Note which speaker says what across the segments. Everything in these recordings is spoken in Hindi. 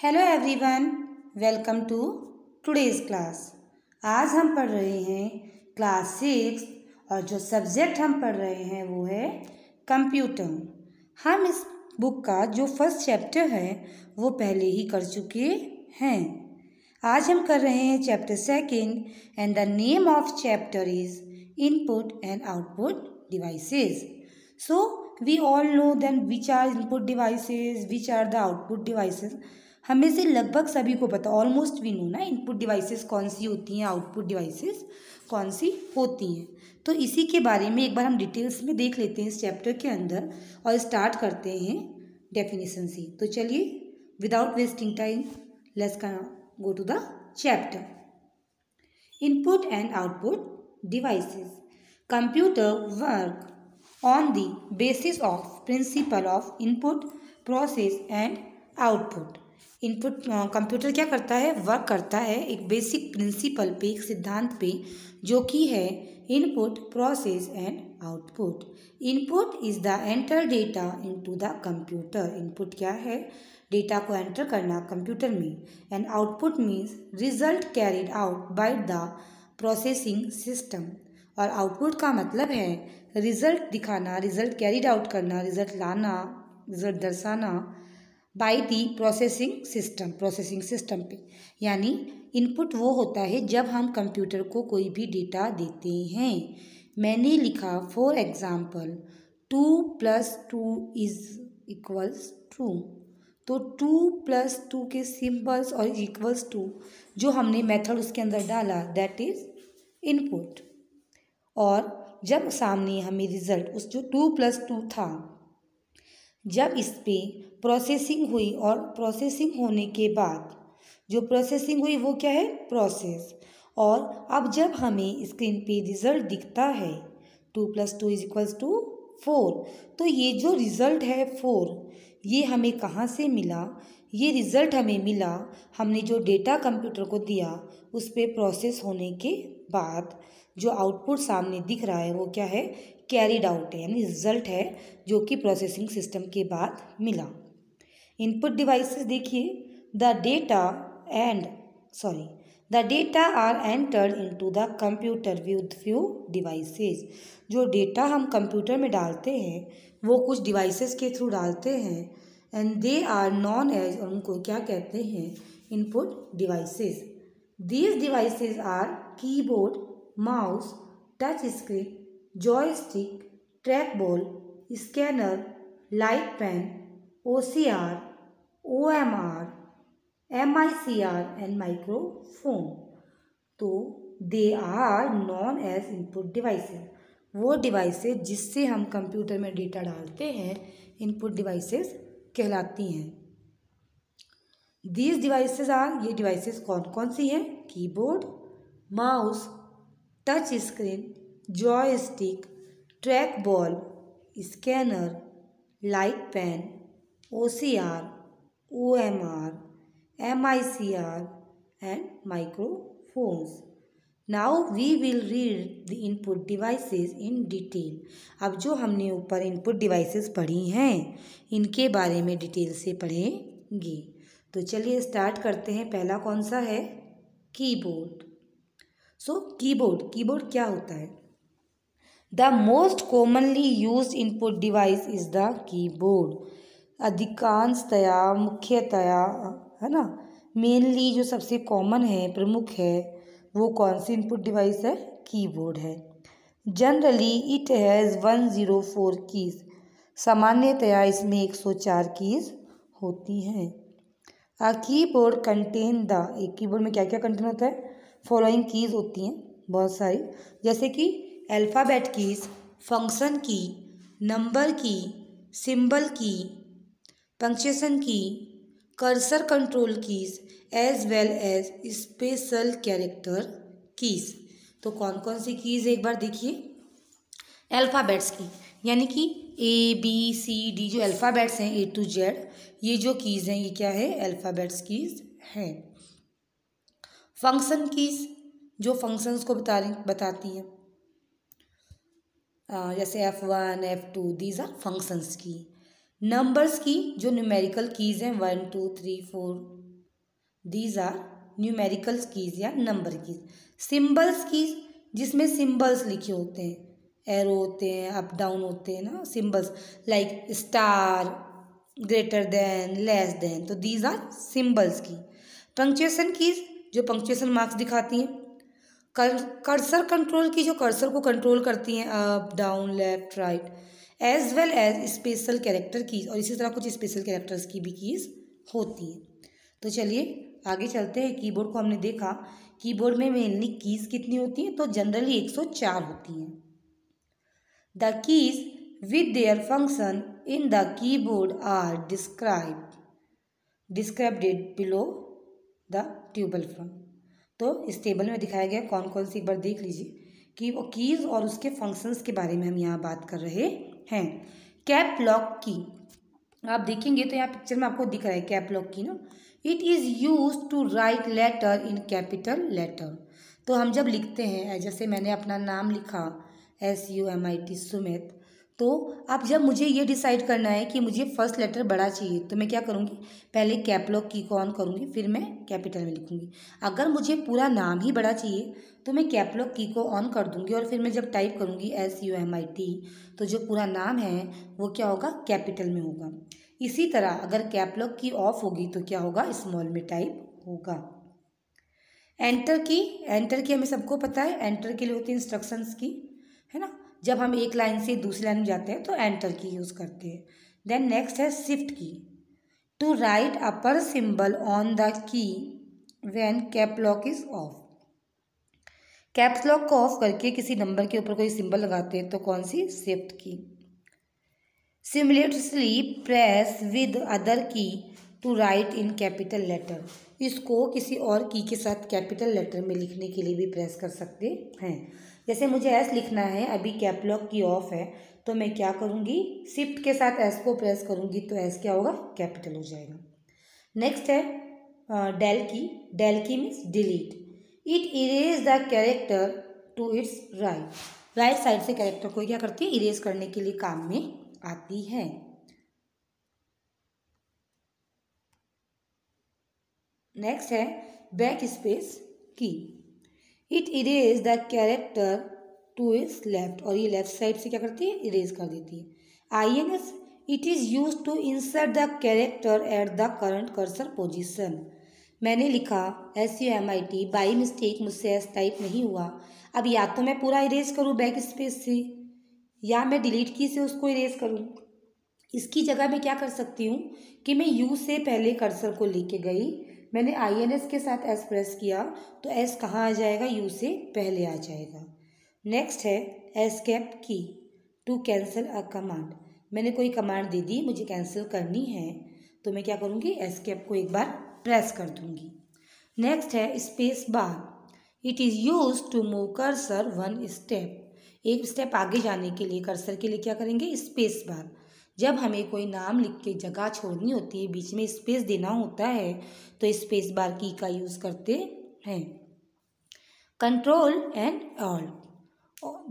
Speaker 1: Hello everyone, welcome to today's class. आज हम पढ़ रहे हैं क्लास 6 और जो सब्जेक्ट हम पढ़ रहे हैं वो है कंप्यूटर। हम इस बुक का जो फर्स्ट चैप्टर है वो पहले ही कर चुके हैं। आज हम कर रहे हैं chapter 2 and the name of chapter is input and output devices. So we all know then which are input devices, which are the output devices। हमें से लगभग सभी को पता, ऑलमोस्ट वी नो ना इनपुट डिवाइसेस कौन सी होती हैं, आउटपुट डिवाइसेस कौन सी होती हैं। तो इसी के बारे में एक बार हम डिटेल्स में देख लेते हैं इस चैप्टर के अंदर और स्टार्ट करते हैं डेफिनेशन से। तो चलिए without wasting time let's go to the chapter. Input and output devices. Computer work on the basis of principle of input, process and output। Input computer क्या करता है, वर्क करता है एक बेसिक प्रिंसिपल पे, एक सिद्धांत पे, जो कि है input, process and output. Input is the enter data into the computer. Input क्या है, डेटा को एंटर करना कंप्यूटर में, and output means result carried out by the processing system. और आउटपुट का मतलब है रिजल्ट दिखाना, रिजल्ट कैरिड आउट करना, रिजल्ट लाना, रिजल्ट दर्शाना बाय दी प्रोसेसिंग सिस्टम पे। यानी इनपुट वो होता है जब हम कंप्यूटर को कोई भी डेटा देते हैं। मैंने लिखा फॉर एग्जाम्पल 2 + 2 = 2। तो 2 + 2 के सिंबल्स और इक्वल्स टू जो हमने मेथड उसके अंदर डाला दैट इज इनपुट। और जब सामने हमें रिजल्ट उस जो 2 + 2 था, जब इस पे प्रोसेसिंग हुई और प्रोसेसिंग होने के बाद जो प्रोसेसिंग हुई वो क्या है, प्रोसेस। और अब जब हमें स्क्रीन पे रिजल्ट दिखता है 2 + 2 = 4, तो ये जो रिजल्ट है 4, ये हमें कहाँ से मिला, ये रिजल्ट हमें मिला हमने जो डेटा कंप्यूटर को दिया उस पर प्रोसेस होने के बाद। जो आउटपुट सामने दिख रहा है वो क्या है, कैरिड आउट है, यानी रिजल्ट है जो कि प्रोसेसिंग सिस्टम के बाद मिला। इनपुट डिवाइसेस देखिए, the data are entered into the computer with few devices. जो डेटा हम कंप्यूटर में डालते हैं वो कुछ डिवाइसेस के थ्रू डालते हैं, and they are known as, और उनको क्या कहते हैं, input devices. These devices are keyboard, mouse, touch screen, joystick, track ball, scanner, light pen, OCR, OMR, MICR and microphone. तो they are known as input devices. वो डिवाइसेस जिससे हम कंप्यूटर में डेटा डालते हैं इनपुट डिवाइसेस कहलाती हैं। दीज डिवाइसेस आर, ये डिवाइसेस कौन कौन सी हैं, keyboard, mouse, touch screen, joystick, track ball, scanner, light pen, OCR, OMR, MICR and microphones. Now we will read the input devices in detail. अब जो हमने ऊपर इनपुट डिवाइसेस पढ़ी हैं इनके बारे में डिटेल से पढ़ेंगे। तो चलिए स्टार्ट करते हैं। पहला कौन सा है, कीबोर्ड। कीबोर्ड क्या होता है, the most commonly used input device is the keyboard. अधिकांशतया, मुख्यतया, है ना, मेनली जो सबसे कॉमन है, प्रमुख है, वो कौन सी इनपुट डिवाइस है, कीबोर्ड है। Generally it has 104 keys. सामान्यतया इसमें 104 कीज होती हैं। अ कीबोर्ड कंटेन द, एक कीबोर्ड में क्या क्या कंटेन होता है, फॉलोइंग कीज होती हैं बहुत सारी, जैसे कि alphabet keys, function key, number key, symbol key, punctuation key, cursor control keys as well as special character keys. तो कौन कौन सी कीज एक बार देखिए, अल्फ़ाबेट्स की, यानी कि ABCD जो अल्फ़ाबेट्स हैं A to Z, ये जो कीज़ हैं ये क्या है, अल्फ़ाबेट्स कीज़ हैं। फंक्शन कीज़ जो फंक्शंस को बताती हैं, जैसे F1, F2, these are functions की। नंबर्स की जो न्यूमेरिकल कीज़ हैं 1 2 3 4 दीज आर न्यूमेरिकल कीज या नंबर कीज। सिंबल्स कीज जिसमें सिंबल्स लिखे होते हैं, एरो होते हैं, अप डाउन होते हैं ना symbols, like star, greater than, less than, तो दीज आर सिंबल्स की। पंक्चुएशन कीज जो पंक्चुएशन मार्क्स दिखाती हैं। कर्सर कंट्रोल की जो कर्सर को कंट्रोल करती हैं, up down left right, as well as special character keys, और इसी तरह कुछ स्पेशल कैरेक्टर्स की भी कीज होती हैं। तो चलिए आगे चलते हैं। कीबोर्ड को हमने देखा, कीबोर्ड में मेनली कीज कितनी होती हैं, तो जनरली 104 होती हैं। The keys with their function in the keyboard are described below the table from। तो इस टेबल में दिखाया गया कौन कौन सी, एक बार देख लीजिए कि वो कीज और उसके फंक्शंस के बारे में हम यहाँ बात कर रहे हैं। कैप लॉक की आप देखेंगे तो यहाँ पिक्चर में आपको दिख रहा है कैप लॉक की ना। It is use to write letter in capital letter. तो हम जब लिखते हैं, जैसे मैंने अपना नाम लिखा SUMIT सुमित, तो अब जब मुझे ये डिसाइड करना है कि मुझे फर्स्ट लेटर बड़ा चाहिए तो मैं क्या करूँगी, पहले कैप लॉक की को ऑन करूँगी, फिर मैं कैपिटल में लिखूँगी। अगर मुझे पूरा नाम ही बड़ा चाहिए तो मैं कैप लॉक की को ऑन कर दूँगी और फिर मैं जब टाइप करूँगी SUMIT तो जो पूरा नाम है वो क्या होगा, कैपिटल में होगा। इसी तरह अगर कैप लॉक की ऑफ होगी तो क्या होगा, स्मॉल में टाइप होगा। एंटर की हमें सबको पता है, एंटर के लिए होती है इंस्ट्रक्शंस की, है ना। जब हम एक लाइन से दूसरी लाइन में जाते हैं तो एंटर की यूज़ करते हैं। देन नेक्स्ट है shift key, to write upper symbol on the key when cap lock is off. Caps lock को ऑफ करके किसी नंबर के ऊपर कोई सिंबल लगाते हैं तो कौन सी, shift key. Similarly press with other key to write in capital letter. इसको किसी और की के साथ कैपिटल लेटर में लिखने के लिए भी प्रेस कर सकते हैं। जैसे मुझे एस लिखना है, अभी कैप लॉक की ऑफ है, तो मैं क्या करूँगी, शिफ्ट के साथ एस को प्रेस करूँगी तो एस क्या होगा, कैपिटल हो जाएगा। नेक्स्ट है del key means delete. It erase the character to its right side से कैरेक्टर को क्या करती है, इरेज करने के लिए काम में आती है। नेक्स्ट है back space key. It erase the character to its left, और ये लेफ्ट साइड से क्या करती है, इरेज कर देती है। INS, it is use to insert the character at the current cursor position. मैंने लिखा SUMIT, बाई मिस्टेक मुझसे एस टाइप नहीं हुआ। अब या तो मैं पूरा इरेज करूँ बैक स्पेस से, या मैं डिलीट की से उसको इरेज करूँ। इसकी जगह मैं क्या कर सकती हूँ कि मैं यू से पहले कर्सर को लेके गई, मैंने INS के साथ एस प्रेस किया तो एस कहाँ आ जाएगा, यू से पहले आ जाएगा। नेक्स्ट है एस्केप की, टू कैंसिल अ कमांड। मैंने कोई कमांड दे दी, मुझे कैंसिल करनी है तो मैं क्या करूँगी, एस्केप को एक बार प्रेस कर दूँगी। नेक्स्ट है space bar. It is use to move cursor one step. एक स्टेप आगे जाने के लिए कर्सर के लिए क्या करेंगे, स्पेस बार। जब हमें कोई नाम लिख के जगह छोड़नी होती है, बीच में स्पेस देना होता है, तो स्पेस बार की का यूज़ करते हैं। Control and alt,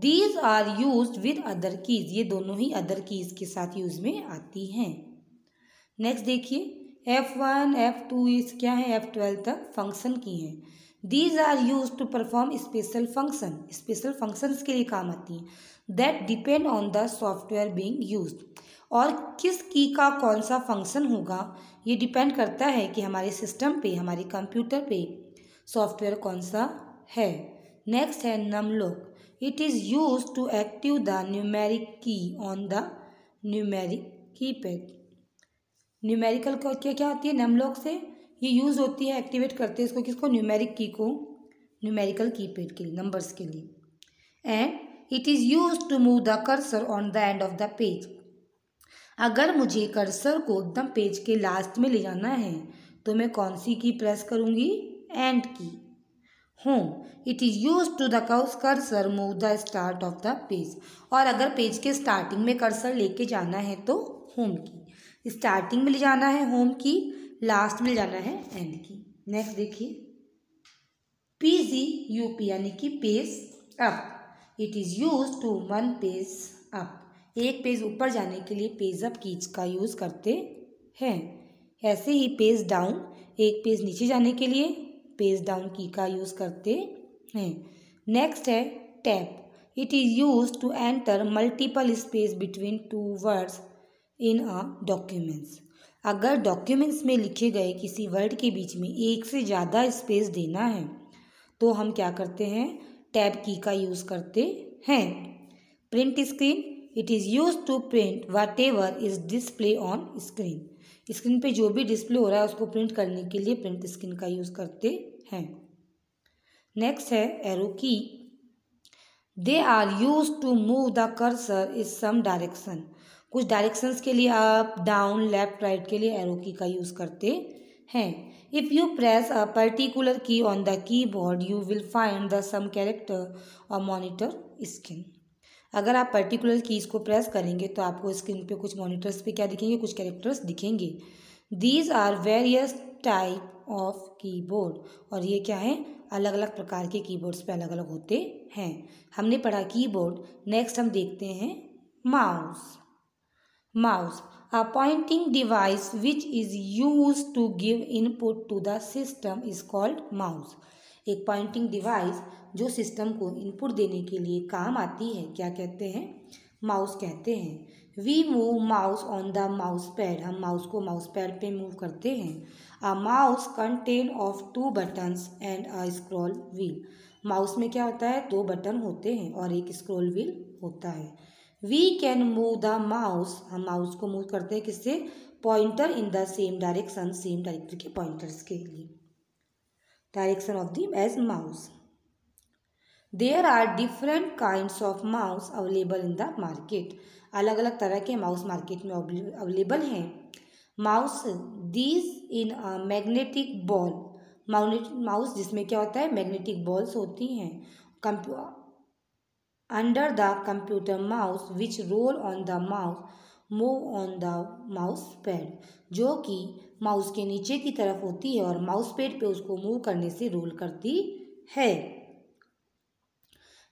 Speaker 1: these are used with other keys. ये दोनों ही अदर कीज के साथ यूज में आती हैं। नेक्स्ट देखिए F1 F2 इस क्या है, F12 तक फंक्शन की हैं। These are use to perform special function, special functions के लिए काम आती हैं। That depend on the software being used, और किस की का कौन सा फंक्शन होगा ये डिपेंड करता है कि हमारे सिस्टम पे, हमारे कंप्यूटर पे सॉफ्टवेयर कौन सा है। नेक्स्ट है num lock. It is use to active the numeric key on the numeric keypad. Numerical को क्या होती है, नमलॉक से ये यूज़ होती है, एक्टिवेट करते हैं इसको, किसको, न्यूमेरिक की को, न्यूमेरिकल कीपैड के लिए, नंबर्स के लिए। And it is use to move the cursor on the end of the page. अगर मुझे कर्सर को एकदम पेज के लास्ट में ले जाना है तो मैं कौन सी की प्रेस करूँगी, end key. Home, it is use to the cursor move the start of the page. और अगर पेज के स्टार्टिंग में कर्सर लेके जाना है तो होम की, स्टार्टिंग में ले जाना है होम की, लास्ट में ले जाना है एंड की। नेक्स्ट देखिए PGUP यानी कि page up. It is use to one page up, एक पेज ऊपर जाने के लिए पेज अप कीज का यूज़ करते हैं। ऐसे ही पेज डाउन एक पेज नीचे जाने के लिए पेज डाउन की का यूज़ करते हैं। नेक्स्ट है tab. It is use to enter multiple space between two words in a documents. अगर डॉक्यूमेंट्स में लिखे गए किसी वर्ड के बीच में एक से ज़्यादा स्पेस देना है तो हम क्या करते हैं, टैब की का यूज़ करते हैं। Print screen. It is use to print whatever is display on screen. Screen पे जो भी डिस्प्ले हो रहा है उसको प्रिंट करने के लिए प्रिंट स्क्रीन का यूज़ करते हैं। नेक्स्ट है arrow key. They are use to move the cursor is some direction. कुछ डायरेक्शंस के लिए अप डाउन लेफ्ट राइट के लिए एरो की का यूज़ करते हैं। If you press a particular key on the keyboard you will find the same character और मॉनिटर स्क्रीन। अगर आप पर्टिकुलर कीज़ को प्रेस करेंगे तो आपको स्क्रीन पे कुछ मॉनिटर्स पे क्या दिखेंगे, कुछ कैरेक्टर्स दिखेंगे। These are various type of keyboard. और ये क्या है, अलग अलग प्रकार के कीबोर्ड्स पे अलग अलग होते हैं। हमने पढ़ा कीबोर्ड। नेक्स्ट हम देखते हैं mouse. Mouse a pointing device which is used to give input to the system is called mouse। एक पॉइंटिंग डिवाइस जो सिस्टम को इनपुट देने के लिए काम आती है क्या कहते हैं, माउस कहते हैं। We move mouse on the mouse pad. हम माउस को माउस पैड पे मूव करते हैं। A mouse contain of 2 buttons and a scroll wheel. Mouse में क्या होता है, 2 बटन होते हैं और एक स्क्रॉल व्हील होता है। We can move the mouse. हम माउस को मूव करते हैं किससे, pointer in the same direction. Same direction के पॉइंटर्स के लिए direction of the as mouse. There are different kinds of mouse available in the market. अलग अलग तरह के माउस मार्केट में अवेलेबल हैं। Mouse these in a magnetic ball. Mouse जिसमें क्या होता है, मैग्नेटिक बॉल्स होती हैं। Under the computer mouse which roll on the mouse move on the mouse pad. जो कि माउस के नीचे की तरफ होती है और माउस पैड पे उसको मूव करने से रोल करती है।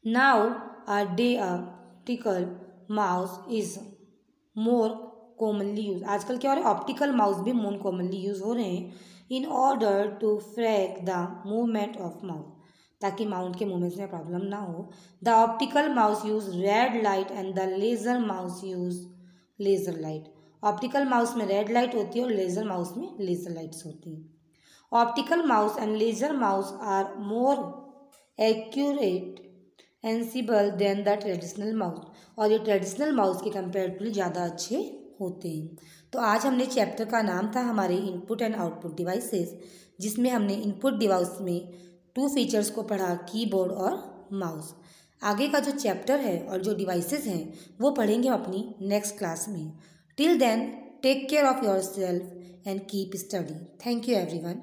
Speaker 1: Now a day optical mouse is more commonly use. आजकल क्या हो रहा है, ऑप्टिकल माउस भी मोर कॉमनली यूज हो रहे हैं in order to track the movement of mouse, ताकि माउस के मूवमेंट्स में प्रॉब्लम ना हो। The optical mouse use red light and the laser mouse use laser light. Optical mouse में रेड लाइट होती है और लेजर माउस में लेजर लाइट्स होती हैं। Optical mouse and laser mouse are more accurate sensible than the traditional mouse. और ये ट्रेडिशनल माउस के कंपेरेटिवली ज़्यादा अच्छे होते हैं। तो आज हमने चैप्टर का नाम था हमारे इनपुट एंड आउटपुट डिवाइसेस, जिसमें हमने इनपुट डिवाइस में 2 फीचर्स को पढ़ा, कीबोर्ड और माउस। आगे का जो चैप्टर है और जो डिवाइसेस हैं वो पढ़ेंगे हम अपनी नेक्स्ट क्लास में। Till then take care of yourself and keep study. Thank you everyone.